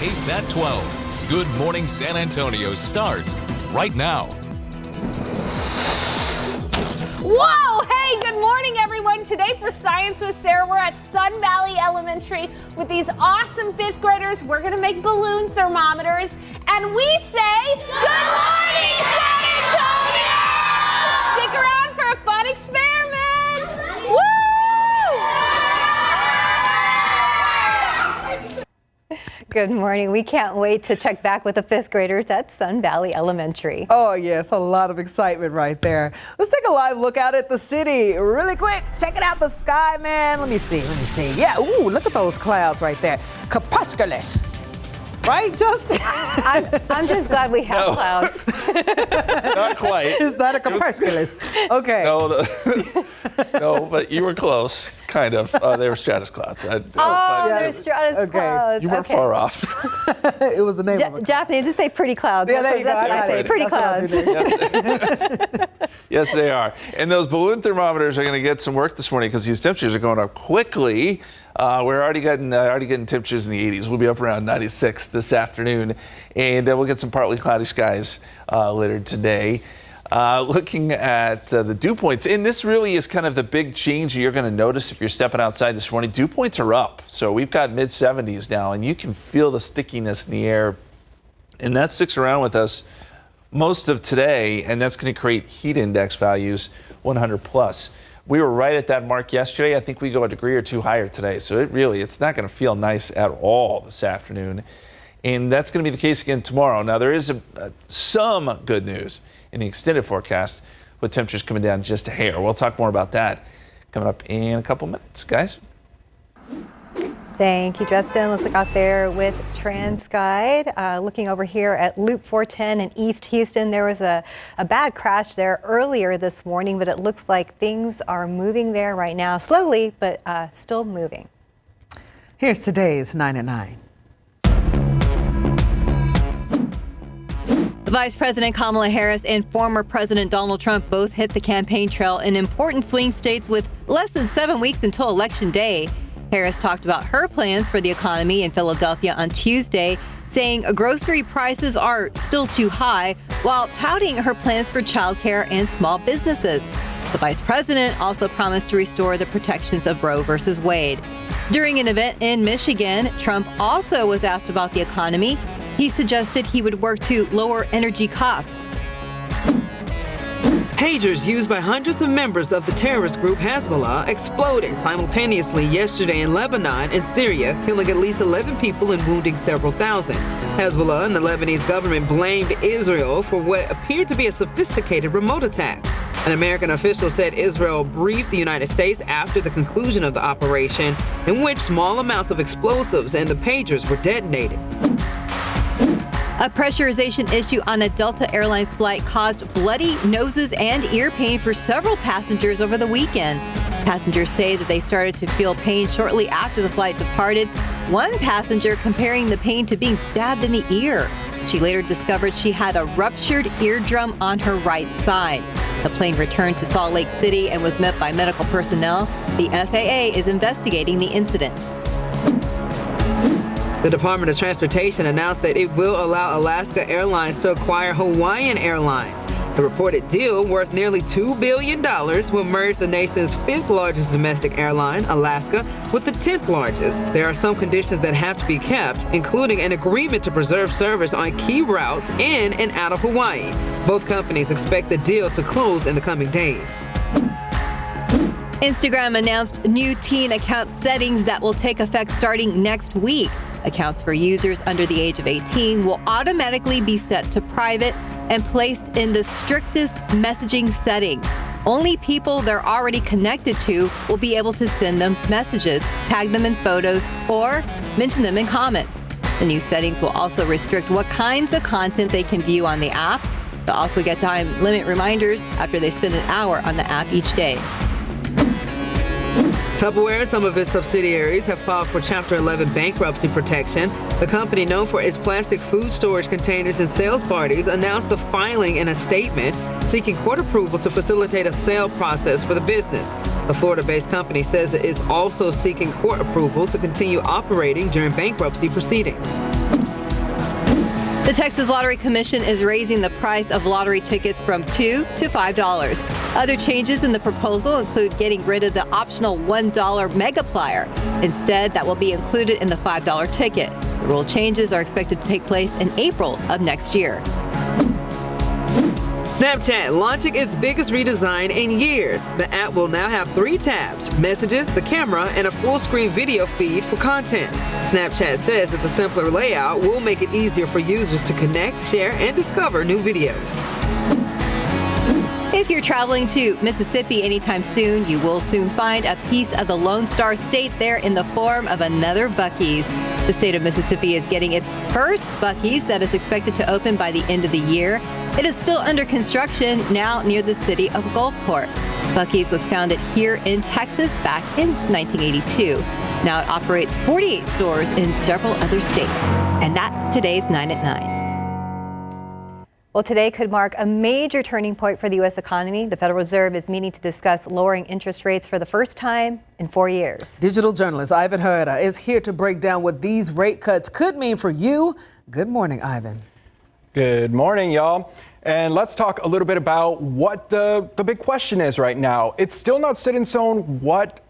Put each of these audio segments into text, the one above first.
KSAT 12. Good Morning San Antonio starts right now. Whoa! Hey, good morning, everyone. Today for Science with Sarah, we're at Sun Valley Elementary with these awesome fifth graders. We're going to make balloon thermometers, and we say, Good morning, San Antonio! Stick around for a fun experiment. Woo! Good morning. We can't wait to check back with the fifth graders at Sun Valley Elementary. Oh, yes, a lot of excitement right there. Let's take a live look out at the city really quick. Check it out, the sky, man. Let me see. Yeah, ooh, look at those clouds right there. Crepusculous. Right, Justin? I'm just glad we have clouds. Not quite. Is that a crepusculous? Okay. No, but you were close, kind of. They were stratus clouds. They're stratus clouds. You weren't far off. It was the name of it. Japanese, just say pretty clouds. Yeah, there you go. That's what I say, pretty clouds. Yes, they are. And those balloon thermometers are going to get some work this morning because these temperatures are going up quickly. We're already getting temperatures in the 80s. We'll be up around 96 this afternoon, and we'll get some partly cloudy skies later today. Looking at the dew points, and this really is kind of the big change you're going to notice if you're stepping outside this morning. Dew points are up, so we've got mid-70s now, and you can feel the stickiness in the air, and that sticks around with us most of today, and that's going to create heat index values 100 plus. We were right at that mark yesterday. I think we go a degree or two higher today. So it's not going to feel nice at all this afternoon. And that's going to be the case again tomorrow. Now, there is some good news in the extended forecast with temperatures coming down just a hair. We'll talk more about that coming up in a couple minutes, guys. Thank you, Justin. Let's look out there with TransGuide. Looking over here at Loop 410 in East Houston, there was a bad crash there earlier this morning, but it looks like things are moving there right now, slowly, but still moving. Here's today's 9 at 9. Vice President Kamala Harris and former President Donald Trump both hit the campaign trail in important swing states with less than 7 weeks until Election Day. Harris talked about her plans for the economy in Philadelphia on Tuesday, saying grocery prices are still too high, while touting her plans for childcare and small businesses. The vice president also promised to restore the protections of Roe v. Wade. During an event in Michigan, Trump also was asked about the economy. He suggested he would work to lower energy costs. Pagers used by hundreds of members of the terrorist group Hezbollah exploded simultaneously yesterday in Lebanon and Syria, killing at least 11 people and wounding several thousand. Hezbollah and the Lebanese government blamed Israel for what appeared to be a sophisticated remote attack. An American official said Israel briefed the United States after the conclusion of the operation, in which small amounts of explosives and the pagers were detonated. A pressurization issue on a Delta Airlines flight caused bloody noses and ear pain for several passengers over the weekend. Passengers say that they started to feel pain shortly after the flight departed, one passenger comparing the pain to being stabbed in the ear. She later discovered she had a ruptured eardrum on her right side. The plane returned to Salt Lake City and was met by medical personnel. The FAA is investigating the incident. The Department of Transportation announced that it will allow Alaska Airlines to acquire Hawaiian Airlines. The reported deal, worth nearly $2 billion, will merge the nation's fifth largest domestic airline, Alaska, with the 10th largest. There are some conditions that have to be kept, including an agreement to preserve service on key routes in and out of Hawaii. Both companies expect the deal to close in the coming days. Instagram announced new teen account settings that will take effect starting next week. Accounts for users under the age of 18 will automatically be set to private and placed in the strictest messaging settings. Only people they're already connected to will be able to send them messages, tag them in photos, or mention them in comments. The new settings will also restrict what kinds of content they can view on the app. They'll also get time limit reminders after they spend an hour on the app each day. Tupperware and some of its subsidiaries have filed for Chapter 11 bankruptcy protection. The company, known for its plastic food storage containers and sales parties, announced the filing in a statement seeking court approval to facilitate a sale process for the business. The Florida-based company says it is also seeking court approval to continue operating during bankruptcy proceedings. The Texas Lottery Commission is raising the price of lottery tickets from $2 to $5. Other changes in the proposal include getting rid of the optional $1 megaplier. Instead, that will be included in the $5 ticket. The rule changes are expected to take place in April of next year. Snapchat launching its biggest redesign in years. The app will now have 3 tabs: messages, the camera, and a full-screen video feed for content. Snapchat says that the simpler layout will make it easier for users to connect, share, and discover new videos. If you're traveling to Mississippi anytime soon, you will soon find a piece of the Lone Star State there in the form of another Buc-ee's. The state of Mississippi is getting its first Buc-ee's that is expected to open by the end of the year. It is still under construction now near the city of Gulfport. Buc-ee's was founded here in Texas back in 1982. Now it operates 48 stores in several other states. And that's today's 9 at 9. Well, today could mark a major turning point for the U.S. economy. The Federal Reserve is meeting to discuss lowering interest rates for the first time in 4 years. Digital journalist Ivan Herrera is here to break down what these rate cuts could mean for you. Good morning, Ivan. Good morning, y'all. And let's talk a little bit about what the big question is right now. It's still not set in stone what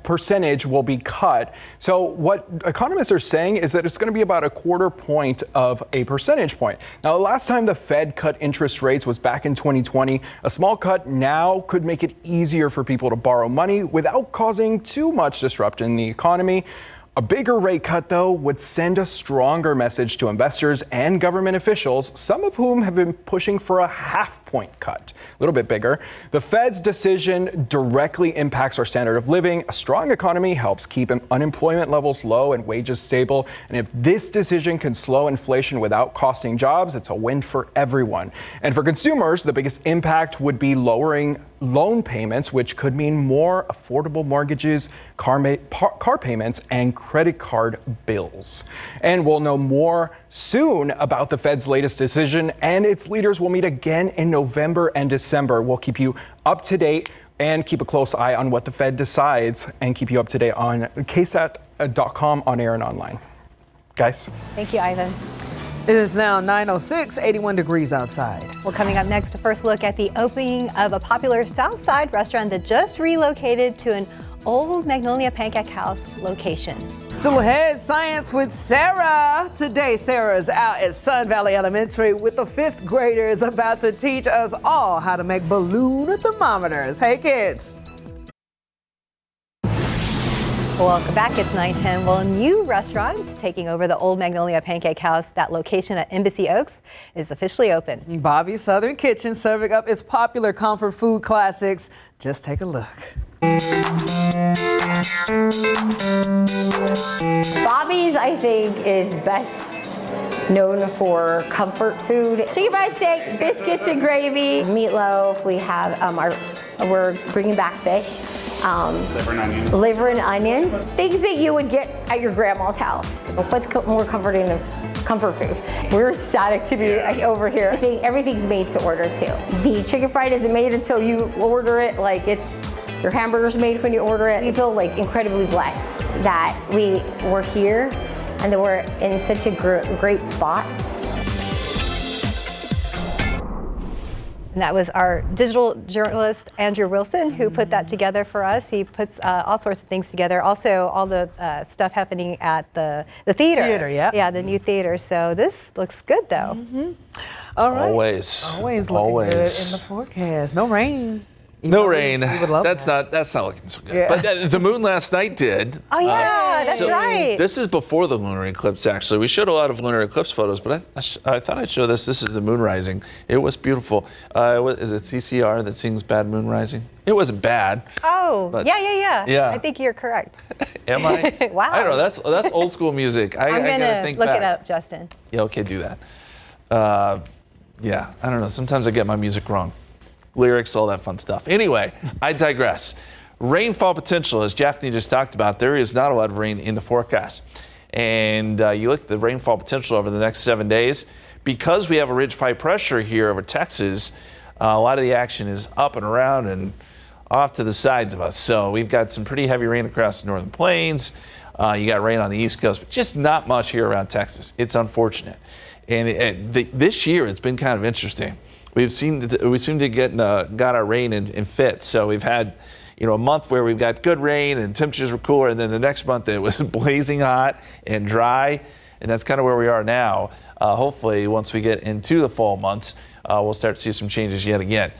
percentage will be cut. So what economists are saying is that it's going to be about a 1/4 point of a percentage point. Now, the last time the Fed cut interest rates was back in 2020. A small cut now could make it easier for people to borrow money without causing too much disruption in the economy. A bigger rate cut, though, would send a stronger message to investors and government officials, some of whom have been pushing for a 1/2 point cut, a little bit bigger. The Fed's decision directly impacts our standard of living. A strong economy helps keep unemployment levels low and wages stable. And if this decision can slow inflation without costing jobs, it's a win for everyone. And for consumers, the biggest impact would be lowering loan payments, which could mean more affordable mortgages, car payments, and credit card bills. And we'll know more soon about the Fed's latest decision, and its leaders will meet again in November and December. We'll keep you up to date and keep a close eye on what the Fed decides and keep you up to date on KSAT.com on air and online. Guys. Thank you, Ivan. It is now 9:06, 81 degrees outside. Well, coming up next, a first look at the opening of a popular South Side restaurant that just relocated to an old Magnolia Pancake House location. Still ahead, science with Sarah. Today, Sarah is out at Sun Valley Elementary with the 5th graders about to teach us all how to make balloon thermometers. Hey, kids. Welcome back. It's 9:10. Well, a new restaurant is taking over the old Magnolia Pancake House. That location at Embassy Oaks is officially open. Bobby's Southern Kitchen serving up its popular comfort food classics. Just take a look. Bobby's, I think, is best known for comfort food. Chicken fried steak, biscuits and gravy, meatloaf. We have we're bringing back fish. Liver and onions. Things that you would get at your grandma's house. What's more comforting than comfort food? We're ecstatic to be over here. Everything's made to order too. The chicken fried isn't made until you order it. Like your hamburger's made when you order it. We feel like incredibly blessed that we were here and that we're in such a great spot. And that was our digital journalist, Andrew Wilson, who put that together for us. He puts all sorts of things together. Also, all the stuff happening at the theater. Yeah. Yeah, the new theater. So this looks good, though. Mm-hmm. All right. Always looking good in the forecast. No rain. No rain. We would love that's that. not looking so good. Yeah. But the moon last night did. Oh yeah, that's right. This is before the lunar eclipse. Actually, we showed a lot of lunar eclipse photos, but I thought I'd show this. This is the moon rising. It was beautiful. Is it CCR that sings "Bad Moon Rising"? It wasn't bad. Oh, yeah. I think you're correct. Am I? Wow. I don't know. That's old school music. I'm gonna gonna look it up, Justin. Yeah. Okay. Do that. Yeah. I don't know. Sometimes I get my music wrong. Lyrics, all that fun stuff. Anyway, I digress. Rainfall potential, as Japhanie just talked about, there is not a lot of rain in the forecast. And you look at the rainfall potential over the next 7 days. Because we have a ridge high pressure here over Texas, a lot of the action is up and around and off to the sides of us. So we've got some pretty heavy rain across the northern plains. You got rain on the East Coast, but just not much here around Texas. It's unfortunate. And this year, it's been kind of interesting. We seem to got our rain in fits. So we've had, a month where we've got good rain and temperatures were cooler, and then the next month it was blazing hot and dry, and that's kind of where we are now. Hopefully, once we get into the fall months, we'll start to see some changes yet again.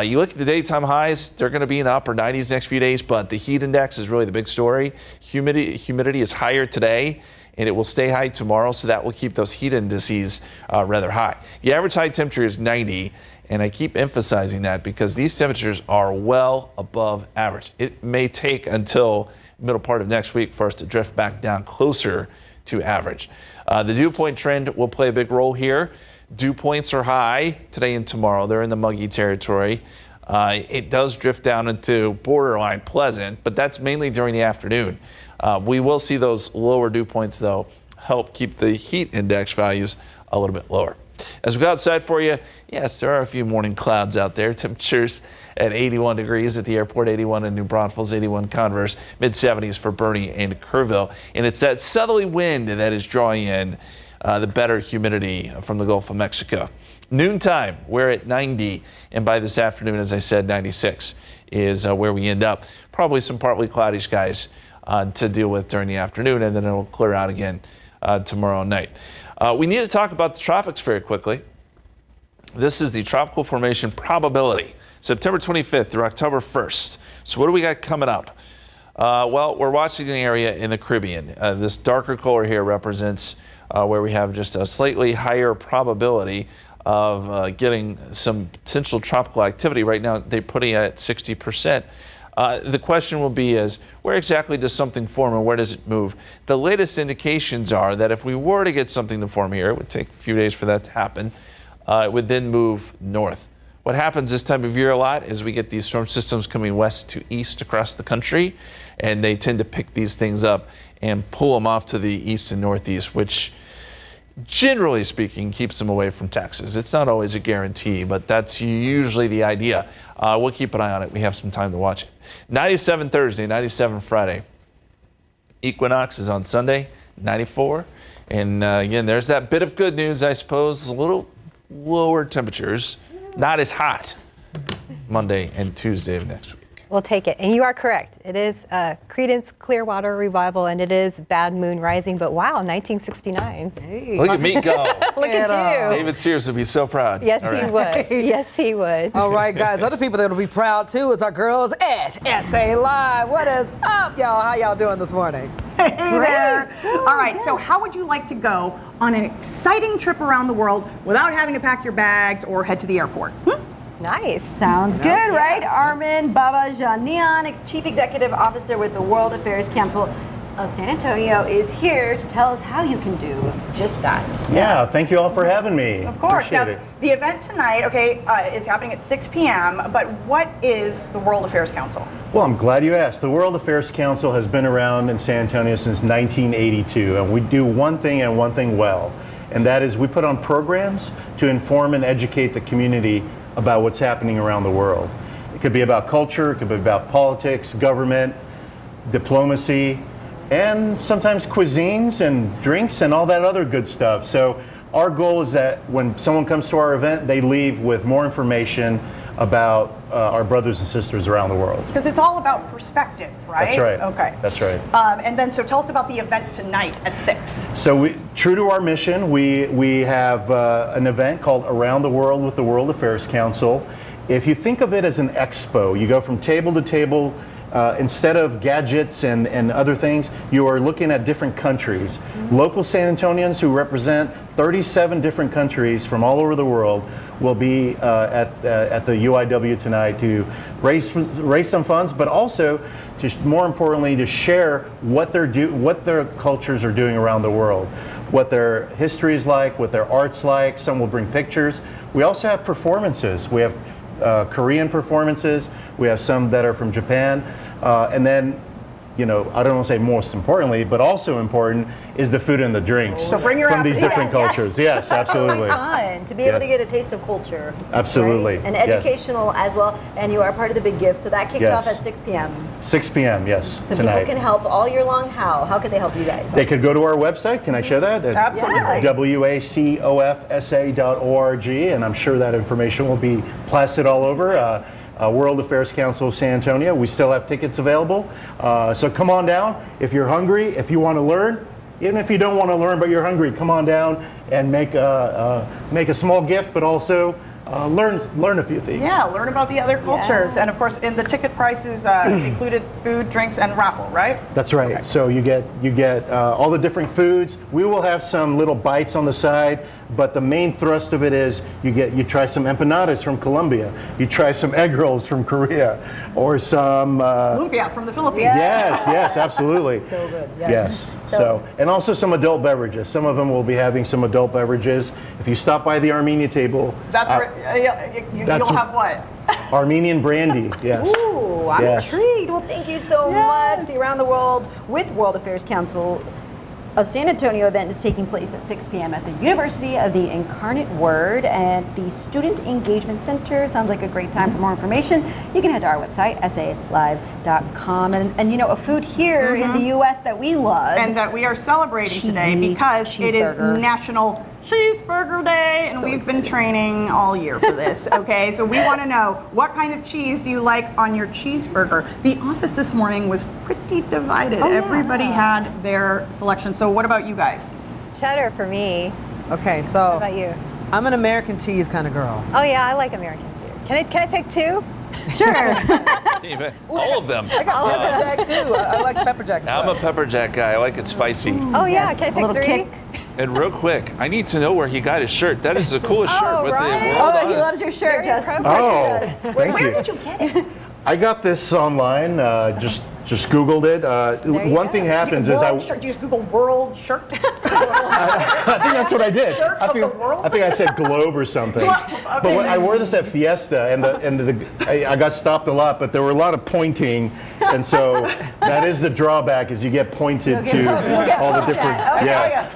You look at the daytime highs; they're going to be in the upper 90s next few days, but the heat index is really the big story. Humidity is higher today, and it will stay high tomorrow, so that will keep those heat indices rather high. The average high temperature is 90. And I keep emphasizing that because these temperatures are well above average. It may take until middle part of next week for us to drift back down closer to average. The dew point trend will play a big role here. Dew points are high today and tomorrow. They're in the muggy territory. It does drift down into borderline pleasant, but that's mainly during the afternoon. We will see those lower dew points, though, help keep the heat index values a little bit lower. As we go outside for you, yes, there are a few morning clouds out there. Temperatures at 81 degrees at the airport, 81 in New Braunfels, 81 Converse, mid-70s for Bernie and Kerrville. And it's that southerly wind that is drawing in the better humidity from the Gulf of Mexico. Noontime, we're at 90, and by this afternoon, as I said, 96 is where we end up. Probably some partly cloudy skies to deal with during the afternoon, and then it'll clear out again tomorrow night. We need to talk about the tropics very quickly. This is the tropical formation probability, September 25th through October 1st. So what do we got coming up? Well, we're watching an area in the Caribbean. This darker color here represents where we have just a slightly higher probability of getting some potential tropical activity. Right now, they're putting it at 60%. The question will be is, where exactly does something form and where does it move? The latest indications are that if we were to get something to form here, it would take a few days for that to happen, it would then move north. What happens this time of year a lot is we get these storm systems coming west to east across the country, and they tend to pick these things up and pull them off to the east and northeast, which generally speaking keeps them away from Texas. It's not always a guarantee, but that's usually the idea. We'll keep an eye on it. We have some time to watch it. 97 Thursday, 97 Friday. Equinox is on Sunday, 94. And again, there's that bit of good news, I suppose. A little lower temperatures, not as hot Monday and Tuesday of next week. We'll take it. And you are correct. It is Creedence Clearwater Revival, and it is Bad Moon Rising. But wow, 1969. Hey. Look at me go. Look at you. David Sears would be so proud. Yes, he would. Yes, he would. All right, guys. Other people that will be proud, too, is our girls at SA Live. What is up, y'all? How y'all doing this morning? Hey there. All right, so how would you like to go on an exciting trip around the world without having to pack your bags or head to the airport? Nice. Sounds good, right? Armin Babajanian, Chief Executive Officer with the World Affairs Council of San Antonio, is here to tell us how you can do just that. Yeah, thank you all for having me. Of course. Appreciate Now, it. the event tonight, is happening at 6 p.m., but what is the World Affairs Council? Well, I'm glad you asked. The World Affairs Council has been around in San Antonio since 1982, and we do one thing and one thing well, and that is we put on programs to inform and educate the community about what's happening around the world. It could be about culture, it could be about politics, government, diplomacy, and sometimes cuisines and drinks and all that other good stuff. So our goal is that when someone comes to our event, they leave with more information about our brothers and sisters around the world. Because it's all about perspective, right? That's right. Okay. That's right. And then, so tell us about the event tonight at 6. So true to our mission, we have an event called Around the World with the World Affairs Council. If you think of it as an expo, you go from table to table. Instead of gadgets and other things, you are looking at different countries. Mm-hmm. Local San Antonians who represent 37 different countries from all over the world will be at the UIW tonight to raise some funds, but also to, more importantly, to share what their cultures are doing around the world, what their history is like, what their art's like. Some will bring pictures. We also have performances. We have Korean performances. We have some that are from Japan. And then I don't want to say most importantly, but also important is the food and the drinks So bring your from these different cultures. Yes, absolutely. It's fun to be able to get a taste of culture. Absolutely. Right? And Yes. educational as well. And you are part of the big gift. So that kicks Yes. off at 6 p.m. 6 p.m. Yes, So tonight. people can help all year long. How? How can they help you guys? They could go to our website. Can I share that? At Absolutely. wacofsa.org, and I'm sure that information will be plastered all over. World Affairs Council of San Antonio. We still have tickets available. So come on down. If you're hungry, if you want to learn, even if you don't want to learn but you're hungry, come on down and make a small gift, but also learn a few things. Yeah, learn about the other cultures. And of course, in the ticket prices included food, drinks, and raffle, right? That's right. Okay. So you get all the different foods. We will have some little bites on the side, but the main thrust of it is you try some empanadas from Colombia, you try some egg rolls from Korea, or some Lumpia from the Philippines. yes, absolutely. So good. Yes. So and also some adult beverages. Some of them will be having some adult beverages. If you stop by the Armenia table, That's right. that's You'll have what? Armenian brandy. Yes. Ooh, I'm Yes. intrigued. Well, thank you so much. The Around the World with World Affairs Council of San Antonio event is taking place at 6 p.m. at the University of the Incarnate Word and the Student Engagement Center. Sounds like a great time. For more information, you can head to our website, salive.com. And a food here in the U.S. that we love. And that we are celebrating today because it is cheeseburger. National Cheeseburger Day, and we've been training all year for this, okay? So we want to know, what kind of cheese do you like on your cheeseburger? The office this morning was pretty divided. Everybody had their selection. So what about you guys? Cheddar for me. Okay, so What about you? I'm an American cheese kind of girl. Oh yeah, I like American too. Can I pick two? Sure. All of them. I got pepper jack too. I like pepper jack. as I'm well. a pepper jack guy. I like it spicy. Oh yeah, can I pick little three? kick. And real quick, I need to know where he got his shirt. That is the coolest shirt with right. the world on He it. loves your shirt, Justin. Oh, thank you. Where did you get it? I got this online. Just Googled it. One thing happens is World shirt. Do you just Google world shirt? I think that's what I did. Shirt I of think, the world? I think I said globe or something. But when I wore this at Fiesta, and I got stopped a lot, but there were a lot of pointing, and so that is the drawback, is you get pointed to all the different. Yes.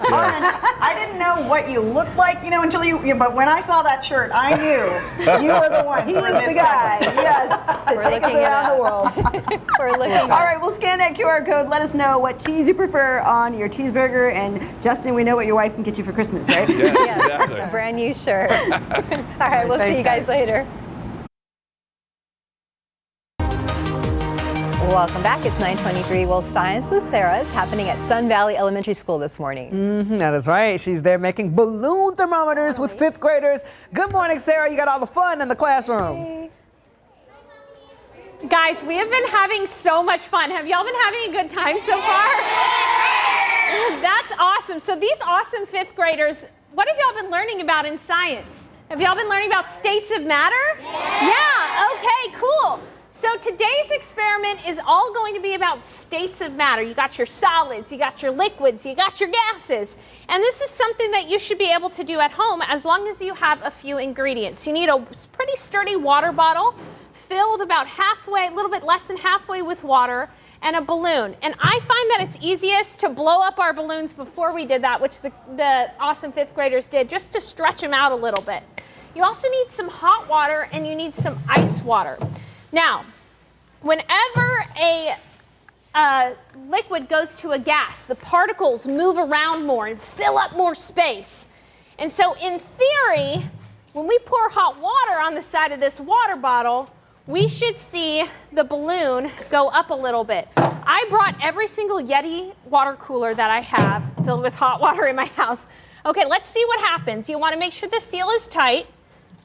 I didn't know what you looked like, until but when I saw that shirt, I knew you were the one. He for is this the guy, segment. yes, to take us looking it around the up. world. We're looking. All right, we'll scan that QR code. Let us know what cheese you prefer on your cheeseburger. And Justin, we know what your wife can get you for Christmas, right? Yes, exactly. A brand new shirt. All right, we'll see you guys later. Welcome back. It's 9:23. Well, Science with Sarah is happening at Sun Valley Elementary School this morning. That is right. She's there making balloon thermometers with fifth graders. Good morning, Sarah. You got all the fun in the classroom. Guys, we have been having so much fun. Have y'all been having a good time so far? That's awesome. So these awesome fifth graders, what have y'all been learning about in science? Have y'all been learning about states of matter? Yeah, okay, cool. So today's experiment is all going to be about states of matter. You got your solids, you got your liquids, you got your gases. And this is something that you should be able to do at home as long as you have a few ingredients. You need a pretty sturdy water bottle filled about halfway, a little bit less than halfway with water, and a balloon. And I find that it's easiest to blow up our balloons before we did that, which the awesome fifth graders did, just to stretch them out a little bit. You also need some hot water and you need some ice water. Now, whenever a liquid goes to a gas, the particles move around more and fill up more space. And so in theory, when we pour hot water on the side of this water bottle, we should see the balloon go up a little bit. I brought every single Yeti water cooler that I have filled with hot water in my house. Okay, let's see what happens. You want to make sure the seal is tight.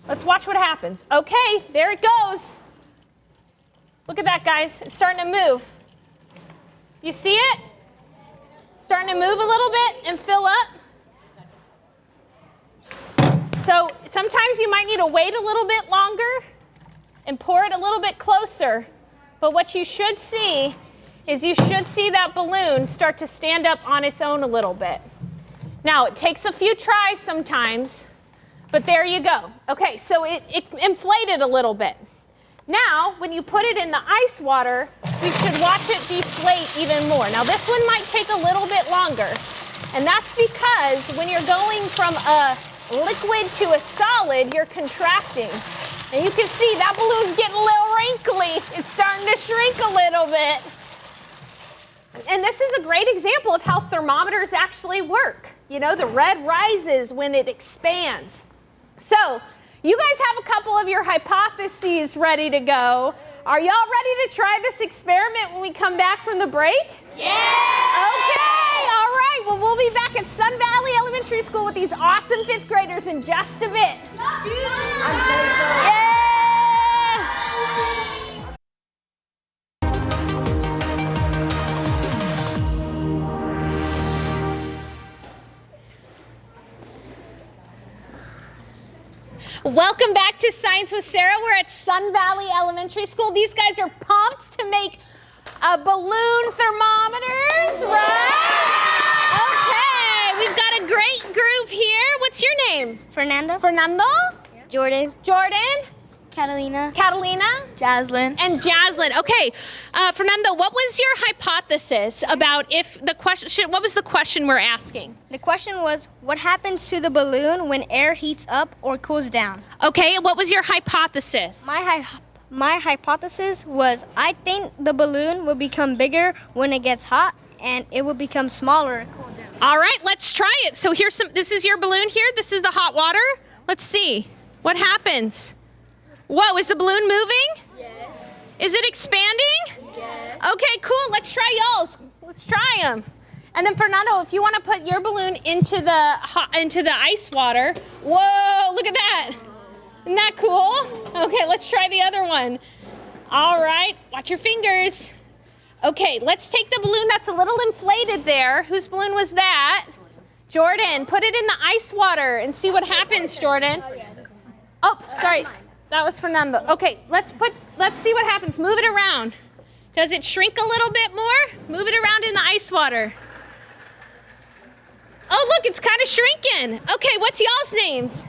Let's watch what happens. Okay, there it goes. Look at that, guys. It's starting to move. You see it? Starting to move a little bit and fill up. So sometimes you might need to wait a little bit longer and pour it a little bit closer. But what you should see is you should see that balloon start to stand up on its own a little bit. Now, it takes a few tries sometimes, but there you go. Okay, so it inflated a little bit. Now, when you put it in the ice water, we should watch it deflate even more. Now, this one might take a little bit longer, and that's because when you're going from a liquid to a solid, you're contracting. And you can see that balloon's getting a little wrinkly. It's starting to shrink a little bit. And this is a great example of how thermometers actually work. You know, the red rises when it expands. So, you guys have a couple of your hypotheses ready to go. Are y'all ready to try this experiment when we come back from the break? Yeah! Okay, all right. Well, we'll be back at Sun Valley Elementary School with these awesome 5th graders in just a bit. Yeah! Welcome back to Science with Sarah. We're at Sun Valley Elementary School. These guys are pumped to make balloon thermometers, right? Okay, we've got a great group here. What's your name? Fernando. Fernando? Jordan. Jordan? Catalina. Catalina? Jaslyn. And Jaslyn. Okay, Fernando, what was your hypothesis about what was the question we're asking? The question was, what happens to the balloon when air heats up or cools down? Okay, what was your hypothesis? My hypothesis was, I think the balloon will become bigger when it gets hot, and it will become smaller and cool down. All right, let's try it. So this is your balloon here. This is the hot water. Let's see what happens. Whoa, is the balloon moving? Yes. Is it expanding? Yes. Okay, cool. Let's try y'all's. Let's try them. And then Fernando, if you want to put your balloon into the ice water. Whoa, look at that. Isn't that cool? Okay, let's try the other one. All right, watch your fingers. Okay, let's take the balloon that's a little inflated there. Whose balloon was that? Jordan, put it in the ice water and see what happens, Jordan. Oh, sorry. That was Fernando. Okay, let's see what happens. Move it around. Does it shrink a little bit more? Move it around in the ice water. Oh, look, it's kind of shrinking. Okay, what's y'all's names?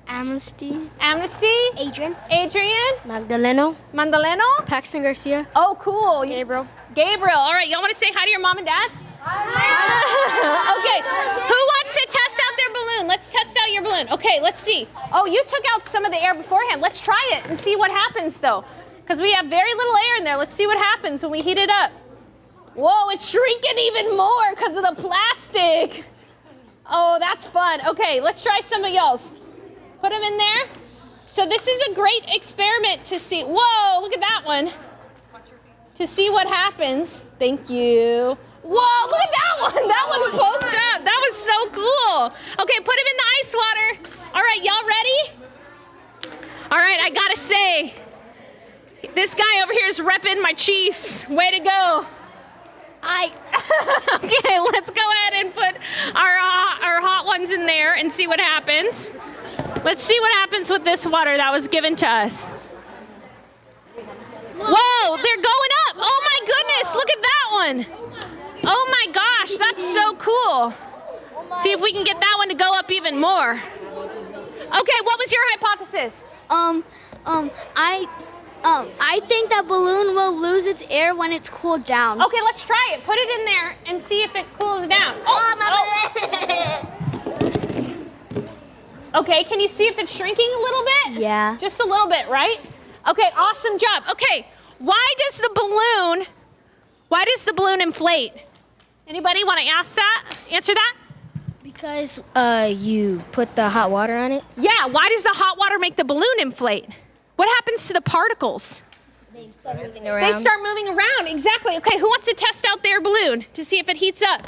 Amnesty. Amnesty? Adrian. Adrian? Magdaleno. Mandaleno? Paxton Garcia. Oh, cool. Gabriel. Gabriel. All right, y'all want to say hi to your mom and dad? Okay, who wants to test out their balloon? Let's test out your balloon. Okay, let's see. Oh, you took out some of the air beforehand. Let's try it and see what happens though. Because we have very little air in there. Let's see what happens when we heat it up. Whoa, it's shrinking even more because of the plastic. Oh, that's fun. Okay, let's try some of y'all's. Put them in there. So this is a great experiment to see. Whoa, look at that one. To see what happens. Thank you. Whoa, look at that one. That one poked up. That was so cool. Okay, put him in the ice water. All right, y'all ready? All right, I gotta say, this guy over here is repping my Chiefs. Way to go. Okay, let's go ahead and put our hot ones in there and see what happens. Let's see what happens with this water that was given to us. Whoa, they're going up. Oh my goodness, look at that one. Oh my gosh, that's so cool. See if we can get that one to go up even more. Okay, what was your hypothesis? I think that balloon will lose its air when it's cooled down. Okay, let's try it. Put it in there and see if it cools down. Okay, can you see if it's shrinking a little bit? Yeah. Just a little bit, right? Okay, awesome job. Okay, why does the balloon inflate? Anybody want to answer that? Because you put the hot water on it. Yeah, why does the hot water make the balloon inflate? What happens to the particles? They start moving around. They start moving around, exactly. Okay, who wants to test out their balloon to see if it heats up?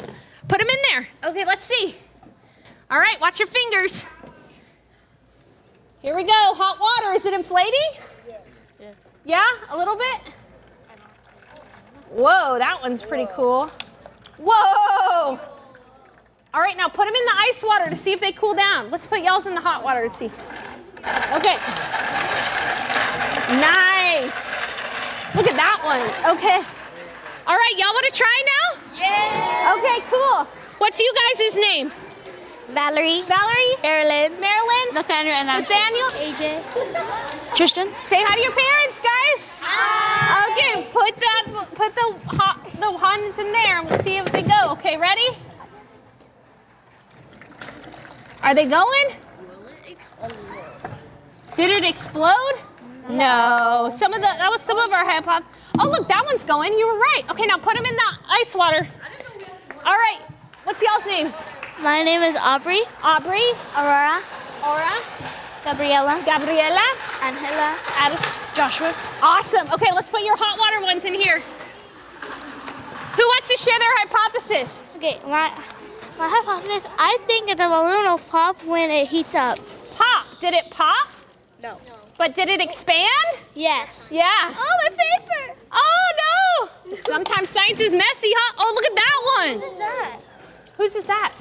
Put them in there. Okay, let's see. All right, watch your fingers. Here we go, hot water. Is it inflating? Yes. Yeah, a little bit? Whoa, that one's pretty cool. Whoa! All right, now put them in the ice water to see if they cool down. Let's put y'all's in the hot water to see. Okay. Nice. Look at that one. Okay. All right, y'all want to try now? Yeah. Okay, cool. What's you guys' name? Valerie. Valerie? Marilyn. Nathaniel and Nathaniel. AJ. Tristan. Say hi to your parents, guys. Okay, put the ones in there and we'll see if they go. Okay, ready? Are they going? Did it explode? No. That was some of our hypotheses. Oh, look, that one's going. You were right. Okay, now put them in the ice water. All right. What's y'all's name? My name is Aubrey. Aubrey. Aurora. Aura. Gabriela. Gabriela. Angela. Joshua. Awesome. Okay, let's put your hot water ones in here. Who wants to share their hypothesis? Okay, my hypothesis, I think the balloon will pop when it heats up. Pop. Did it pop? No. But did it expand? Yes. Yeah. Oh, my paper. Oh, no. Sometimes science is messy, huh? Oh, look at that one. What is that? Whose is that?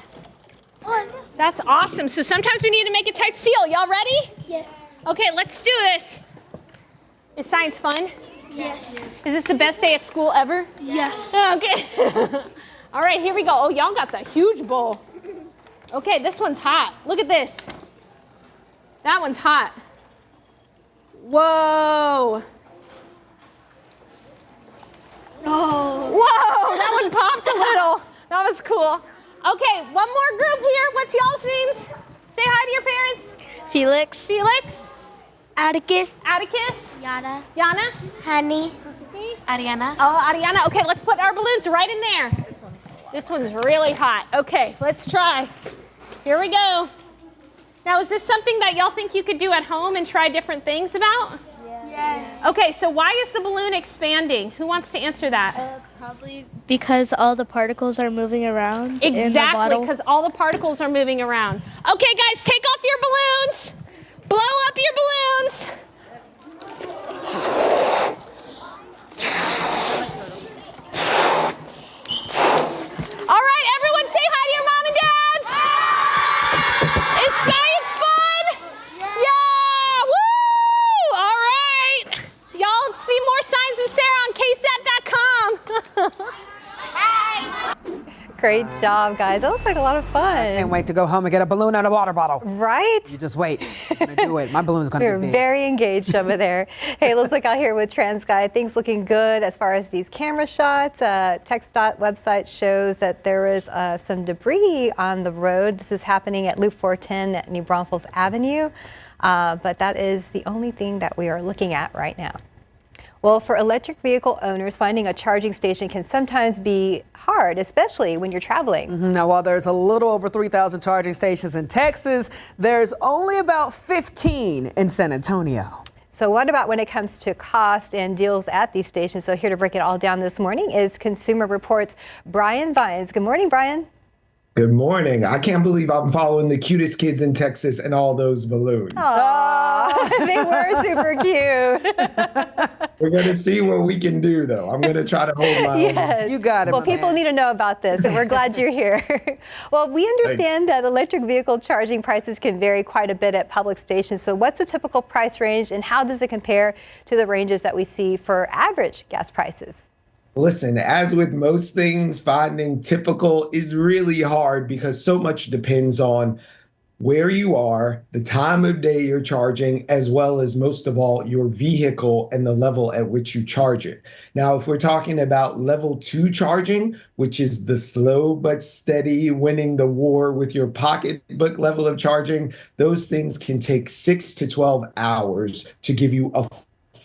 Oh, That's awesome. So sometimes we need to make a tight seal. Y'all ready? yes. Okay, let's do this. Is science fun? Yes. Is this the best day at school ever? Yes. Okay. All right, here we go. Oh, y'all got the huge bowl. Okay, this one's hot. Look at this. That one's hot. Whoa. Oh. Whoa, that one popped a little. That was cool. Okay, one more group here. What's y'all's names? Say hi to your parents. Felix. Felix. Atticus. Atticus. Yada. Yana. Honey. Ariana. Oh, Ariana. Okay, let's put our balloons right in there. This one's really hot. Okay, let's try. Here we go. Now, is this something that y'all think you could do at home and try different things about? Yes. Okay, so why is the balloon expanding? Who wants to answer that? Probably because all the particles are moving around. Exactly, because all the particles are moving around. Okay, guys, take off your balloons. Blow up your balloons. All right, everyone say hi to your mom and dads. Is science fun? Yeah, woo! All right. Y'all see more Science with Sarah on KSAT.com. Great job, guys. That looks like a lot of fun. Can't wait to go home and get a balloon and a water bottle. Right? You just wait. I'm gonna do it. My balloon's gonna You're be big. very engaged over there. Hey, let's look out here with TransSky. Things looking good as far as these camera shots. TxDOT website shows that there is some debris on the road. This is happening at Loop 410 at New Braunfels Avenue. But that is the only thing that we are looking at right now. Well, for electric vehicle owners, finding a charging station can sometimes be hard, especially when you're traveling. Now, while there's a little over 3,000 charging stations in Texas, there's only about 15 in San Antonio. So what about when it comes to cost and deals at these stations? So here to break it all down this morning is Consumer Reports' Brian Vines. Good morning, Brian. Good morning. I can't believe I'm following the cutest kids in Texas and all those balloons. Aww, they were super cute. We're going to see what we can do, though. I'm going to try to hold my own. You got it. Well, people need to know about this, and we're glad you're here. Well, we understand that electric vehicle charging prices can vary quite a bit at public stations. So what's the typical price range, and how does it compare to the ranges that we see for average gas prices? Listen, as with most things, finding typical is really hard because so much depends on where you are, the time of day you're charging, as well as most of all, your vehicle and the level at which you charge it. Now, if we're talking about level 2 charging, which is the slow but steady winning the war with your pocketbook level of charging, those things can take 6 to 12 hours to give you a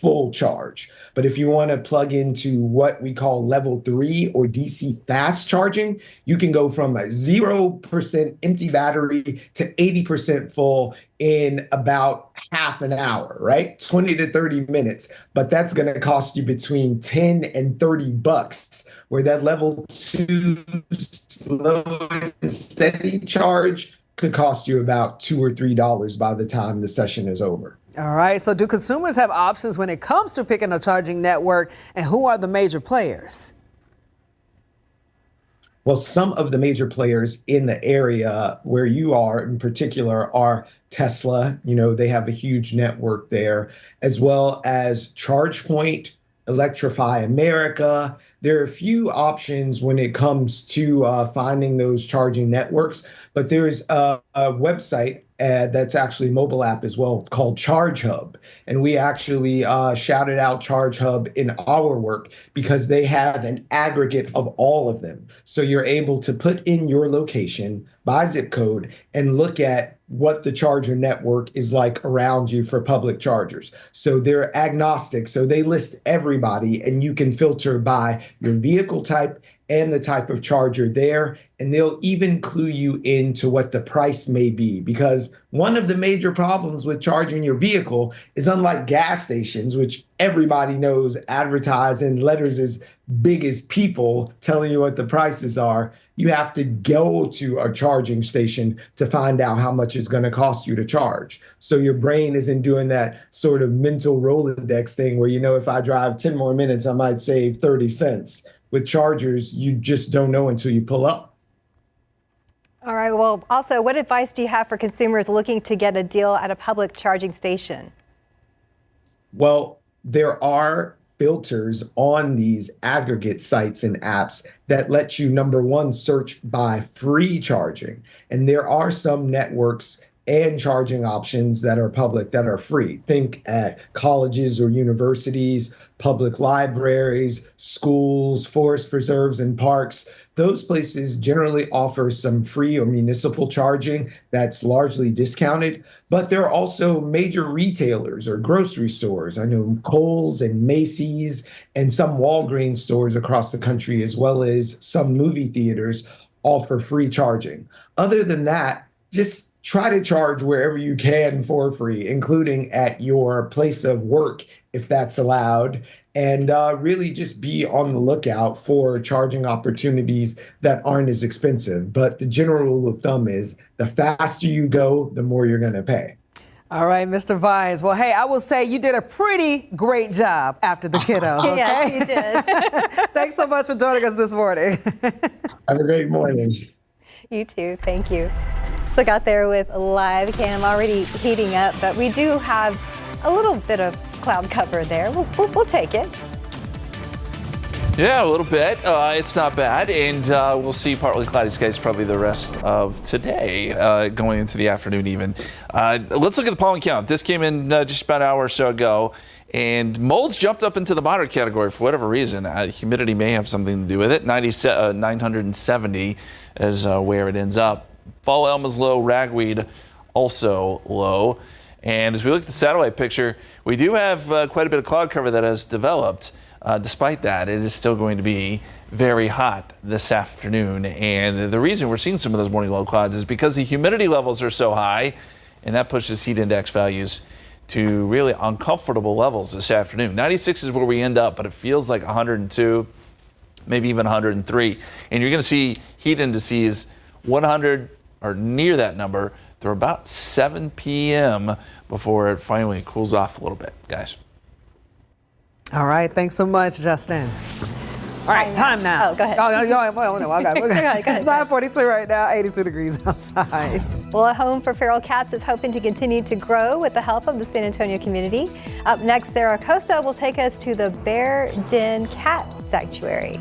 full charge. But if you want to plug into what we call level 3 or DC fast charging, you can go from a 0% empty battery to 80% full in about half an hour, right? 20 to 30 minutes. But that's going to cost you between 10 and 30 bucks, where that level 2 slow and steady charge could cost you about $2 or $3 by the time the session is over. All right, so do consumers have options when it comes to picking a charging network, and who are the major players? Well, some of the major players in the area where you are in particular are Tesla. You know, they have a huge network there, as well as ChargePoint, Electrify America. There are a few options when it comes to finding those charging networks, but there's a website that's actually a mobile app as well called Charge Hub. And we actually shouted out Charge Hub in our work because they have an aggregate of all of them. So you're able to put in your location by zip code and look at what the charger network is like around you for public chargers. So they're agnostic. So they list everybody, and you can filter by your vehicle type and the type of charger there. And they'll even clue you into what the price may be, because one of the major problems with charging your vehicle is, unlike gas stations, which everybody knows advertise in letters as big as people telling you what the prices are, you have to go to a charging station to find out how much it's going to cost you to charge. So your brain isn't doing that sort of mental Rolodex thing where, if I drive 10 more minutes, I might save 30 cents. With chargers, you just don't know until you pull up. All right. Well, also, what advice do you have for consumers looking to get a deal at a public charging station? Well, there are filters on these aggregate sites and apps that let you, number one, search by free charging. And there are some networks and charging options that are public that are free. Think at colleges or universities, public libraries, schools, forest preserves, and parks. Those places generally offer some free or municipal charging that's largely discounted, but there are also major retailers or grocery stores. I know Kohl's and Macy's and some Walgreens stores across the country, as well as some movie theaters, offer free charging. Other than that, just try to charge wherever you can for free, including at your place of work, if that's allowed, and really just be on the lookout for charging opportunities that aren't as expensive. But the general rule of thumb is the faster you go, the more you're going to pay. All right, Mr. Vines. Well, hey, I will say you did a pretty great job after the kiddos, okay? Yes, you did. Thanks so much for joining us this morning. Have a great morning. You too. Thank you. So got there with live cam already heating up, but we do have a little bit of cloud cover there. We'll take it. Yeah, a little bit. It's not bad, and we'll see partly cloudy skies probably the rest of today, going into the afternoon even. Let's look at the pollen count. This came in just about an hour or so ago, and mold's jumped up into the moderate category for whatever reason. Humidity may have something to do with it. 970 is where it ends up. Fall elm is low, ragweed also low. And as we look at the satellite picture, we do have quite a bit of cloud cover that has developed. Despite that, it is still going to be very hot this afternoon. And the reason we're seeing some of those morning low clouds is because the humidity levels are so high, and that pushes heat index values to really uncomfortable levels this afternoon. 96 is where we end up, but it feels like 102, maybe even 103. And you're going to see heat indices 100 or near that number through about 7 p.m. before it finally cools off a little bit, guys. All right. Thanks so much, Justin. All right. Time now. Oh, go ahead. Oh, no, I got it. Go ahead. It's 9:42 right now, 82 degrees outside. Well, a home for feral cats is hoping to continue to grow with the help of the San Antonio community. Up next, Sarah Costa will take us to the Bear Den Cat Sanctuary.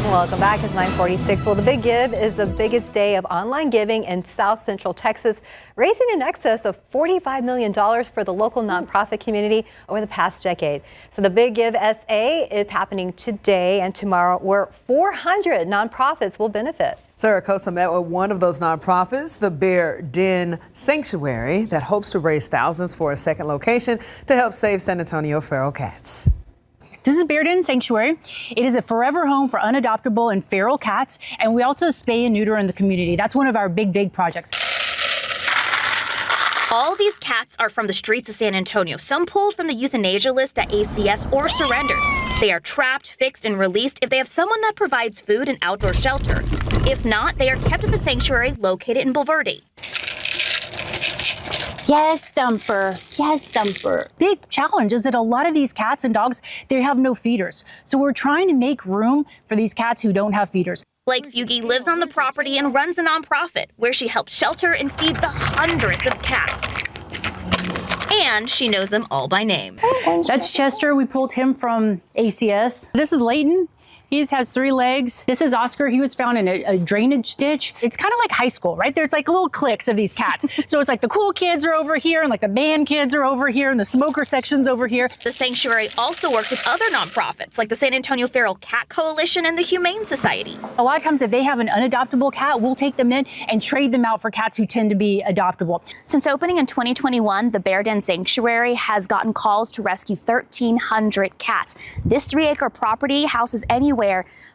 Welcome back. It's 9:46. Well, the Big Give is the biggest day of online giving in South Central Texas, raising in excess of $45 million for the local nonprofit community over the past decade. So the Big Give SA is happening today and tomorrow, where 400 nonprofits will benefit. Sarah Costa met with one of those nonprofits, the Bear Den Sanctuary, that hopes to raise thousands for a second location to help save San Antonio feral cats. This is Bear Den Sanctuary. It is a forever home for unadoptable and feral cats, and we also spay and neuter in the community. That's one of our big projects. All these cats are from the streets of San Antonio, some pulled from the euthanasia list at ACS or surrendered. They are trapped, fixed, and released if they have someone that provides food and outdoor shelter. If not, they are kept at the sanctuary located in Bulverde. Yes, Thumper. Yes, Thumper. Big challenge is that a lot of these cats and dogs, they have no feeders. So we're trying to make room for these cats who don't have feeders. Blake Fuge lives on the property and runs a nonprofit where she helps shelter and feed the hundreds of cats. And she knows them all by name. That's Chester. We pulled him from ACS. This is Layton. He has 3 legs. This is Oscar. He was found in a drainage ditch. It's kind of like high school, right? There's like little cliques of these cats. So it's like the cool kids are over here and like the band kids are over here and the smoker section's over here. The sanctuary also works with other nonprofits like the San Antonio Feral Cat Coalition and the Humane Society. A lot of times if they have an unadoptable cat, we'll take them in and trade them out for cats who tend to be adoptable. Since opening in 2021, the Bear Den Sanctuary has gotten calls to rescue 1,300 cats. This 3-acre property houses anywhere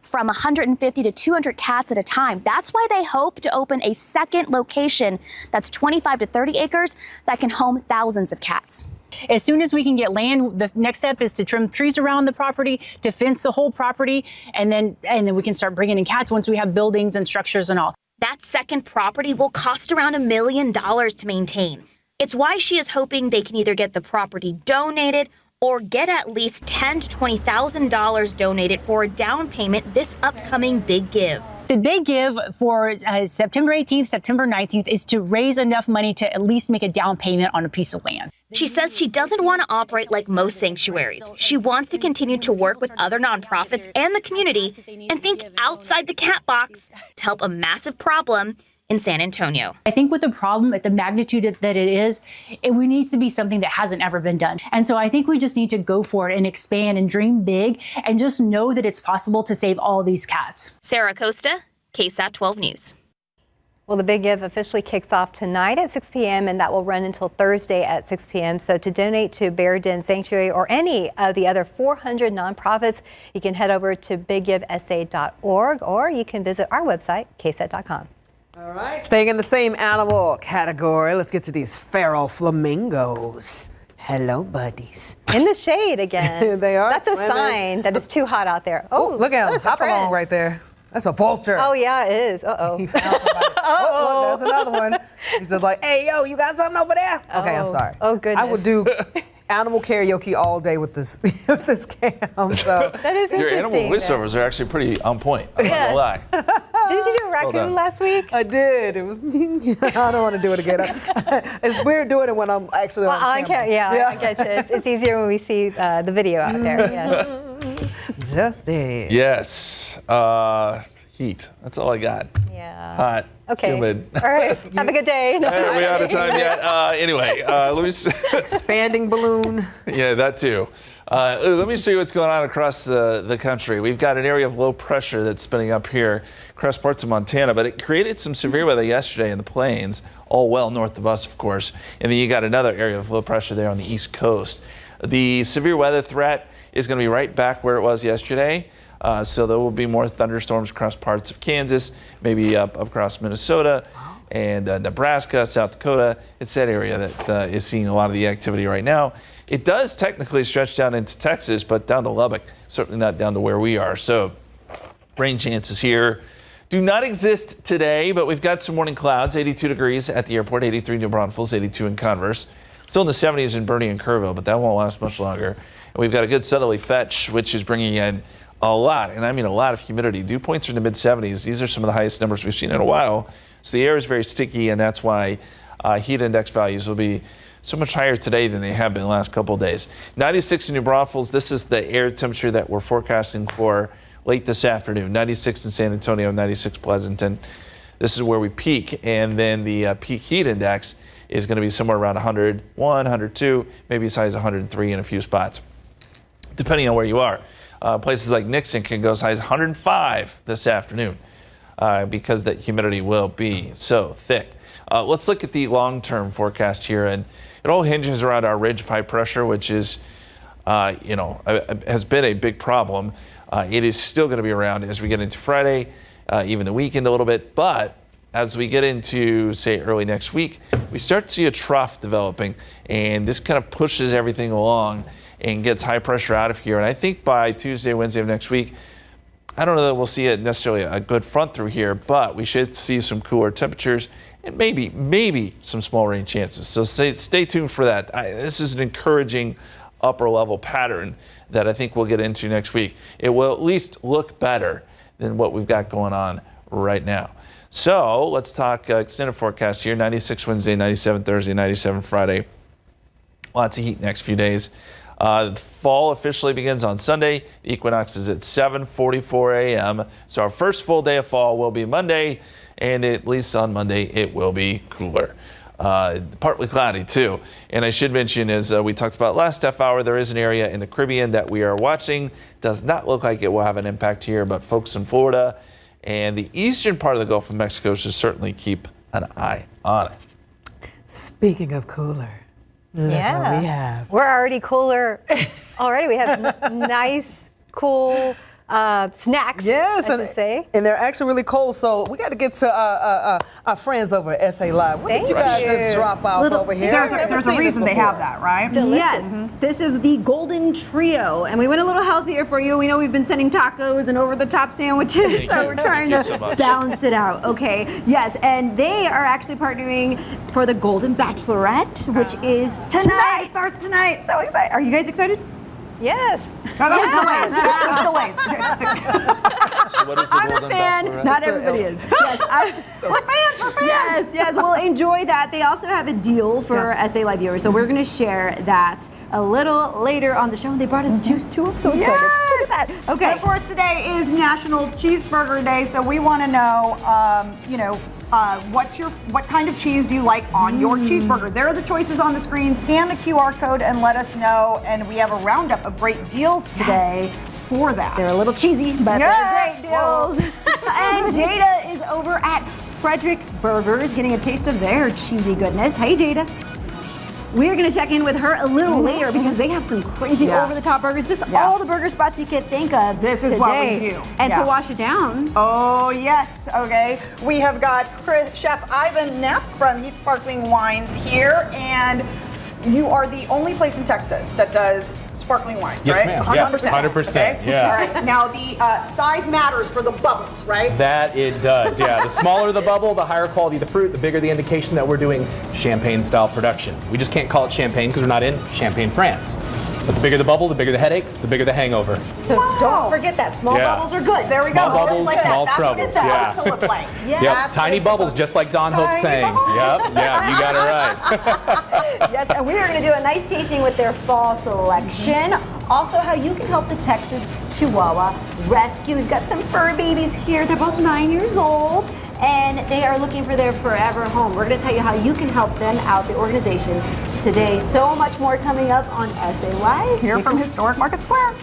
from 150 to 200 cats at a time. That's why they hope to open a second location that's 25 to 30 acres that can home thousands of cats. As soon as we can get land, the next step is to trim trees around the property, to fence the whole property, and then we can start bringing in cats once we have buildings and structures and all. That second property will cost around $1 million to maintain. It's why she is hoping they can either get the property donated or get at least $10,000 to $20,000 donated for a down payment this upcoming Big Give. The big give for September 18th, September 19th is to raise enough money to at least make a down payment on a piece of land. She says she doesn't want to operate like most sanctuaries. She wants to continue to work with other nonprofits and the community and think outside the cat box to help a massive problem in San Antonio. I think with the problem at the magnitude that it is, it needs to be something that hasn't ever been done. And so I think we just need to go for it and expand and dream big and just know that it's possible to save all these cats. Sarah Costa, KSAT 12 News. Well, the Big Give officially kicks off tonight at 6 p.m. and that will run until Thursday at 6 p.m. So to donate to Bear Den Sanctuary or any of the other 400 nonprofits, you can head over to biggivesa.org or you can visit our website, ksat.com. All right, staying in the same animal category, let's get to these feral flamingos. Hello, buddies. In the shade again. They are. That's swimming. a sign that it's too hot out there. Oh, look at him. Hop along right there. That's a vulture. Oh, yeah, it is. Uh-oh. He found somebody. Oh, look, there's another one. He's just like, hey, yo, you got something over there? Okay, I'm sorry. Oh, goodness. I would do animal karaoke all day with this cam. So that is interesting. Your animal voiceovers are actually pretty on point. I'm not gonna lie. Did you do a raccoon last week? I did. It was. I don't want to do it again. It's weird doing it when I'm actually on camera. Yeah, I get you. It's easier when we see the video out there. Yes. Justin. Yes. Heat. That's all I got. Yeah. Hot. Okay. Humid. All right. Have a good day. No, Are we out of time yet? Anyway, let me see. Expanding balloon. Yeah, that too. Let me show you what's going on across the country. We've got an area of low pressure that's spinning up here across parts of Montana, but it created some severe weather yesterday in the plains, all well north of us, of course. And then you got another area of low pressure there on the East Coast. The severe weather threat is going to be right back where it was yesterday. So there will be more thunderstorms across parts of Kansas, maybe up across Minnesota and Nebraska, South Dakota. It's that area that is seeing a lot of the activity right now. It does technically stretch down into Texas, but down to Lubbock, certainly not down to where we are. So rain chances here do not exist today, but we've got some morning clouds, 82 degrees at the airport, 83 in New Braunfels, 82 in Converse. Still in the 70s in Bernie and Kerrville, but that won't last much longer. And we've got a good southerly fetch, which is bringing in a lot, and I mean a lot of humidity. Dew points are in the mid-70s. These are some of the highest numbers we've seen in a while. So the air is very sticky, and that's why heat index values will be so much higher today than they have been the last couple of days. 96 in New Braunfels. This is the air temperature that we're forecasting for late this afternoon. 96 in San Antonio, 96 Pleasanton. This is where we peak, and then the peak heat index is going to be somewhere around 101, 102, maybe as high as 103 in a few spots, depending on where you are. Places like Nixon can go as high as 105 this afternoon because that humidity will be so thick. Let's look at the long-term forecast here, and it all hinges around our ridge of high pressure, which is, has been a big problem. It is still going to be around as we get into Friday, even the weekend a little bit, but as we get into, say, early next week, we start to see a trough developing, and this kind of pushes everything along and gets high pressure out of here. And I think by Tuesday, Wednesday of next week, I don't know that we'll see necessarily a good front through here, but we should see some cooler temperatures and maybe some small rain chances. So stay tuned for that. This is an encouraging upper level pattern that I think we'll get into next week. It will at least look better than what we've got going on right now. So let's talk extended forecast here. 96 Wednesday, 97 Thursday, 97 Friday. Lots of heat next few days. Fall officially begins on Sunday. The equinox is at 7:44 a.m. So our first full day of fall will be Monday, and at least on Monday it will be cooler. Partly cloudy too. And I should mention, as we talked about last half hour, there is an area in the Caribbean that we are watching. Does not look like it will have an impact here, but folks in Florida and the eastern part of the Gulf of Mexico should certainly keep an eye on it. Speaking of cooler, look what we have. We're already cooler. Already we have nice, cool snacks. Yes, I should say. And they're actually really cold. So we got to get to our friends over at SA Live. What did you guys just drop off over here? There's a reason they have that, right? Delicious. Yes, this is the Golden Trio, and we went a little healthier for you. We know we've been sending tacos and over-the-top sandwiches, so we're trying to balance it out. Okay, yes, and they are actually partnering for the Golden Bachelorette, which is tonight. Starts tonight. So excited! Are you guys excited? Yes. No, that was delayed. So what is the Golden Bachelorette? Not everybody is. Yes, we're fans. Yes. Well, enjoy that. They also have a deal for SA Live viewers, so we're going to share that a little later on the show. And they brought us juice too. I'm so excited. Yes. Look at that. Okay. And of course, today is National Cheeseburger Day, so we want to know, what kind of cheese do you like on your cheeseburger? There are the choices on the screen. Scan the QR code and let us know. And we have a roundup of great deals today for that. They're a little cheesy, but they're great deals. And Jada is over at Frederick's Burgers getting a taste of their cheesy goodness. Hey, Jada. We are going to check in with her a little later because they have some crazy over-the-top burgers, just all the burger spots you could think of. This is what we do. And to wash it down. Oh, yes. Okay. We have got Chef Ivan Knapp from Heat Sparkling Wines here, and you are the only place in Texas that does sparkling wines, yes, right? Ma'am. 100%. Yeah, 100%. Okay? Yeah. All right. Now, the size matters for the bubbles, right? That it does, yeah. The smaller the bubble, the higher quality the fruit, the bigger the indication that we're doing champagne-style production. We just can't call it champagne because we're not in Champagne, France. But the bigger the bubble, the bigger the headache, the bigger the hangover. So don't forget that. Small bubbles are good. There we small go. Bubbles, like small that. troubles. That's what Yeah. it's supposed to look like. Yep, tiny bubbles, just like Don Hope sang. Yep, yeah, you got it right. Yes, and we are going to do a nice tasting with their fall selection. Also, how you can help the Texas Chihuahua rescue. We've got some fur babies here. They're both 9 years old, and they are looking for their forever home. We're going to tell you how you can help them out, the organization, today. So much more coming up on SA Live. Here from Historic Market Square.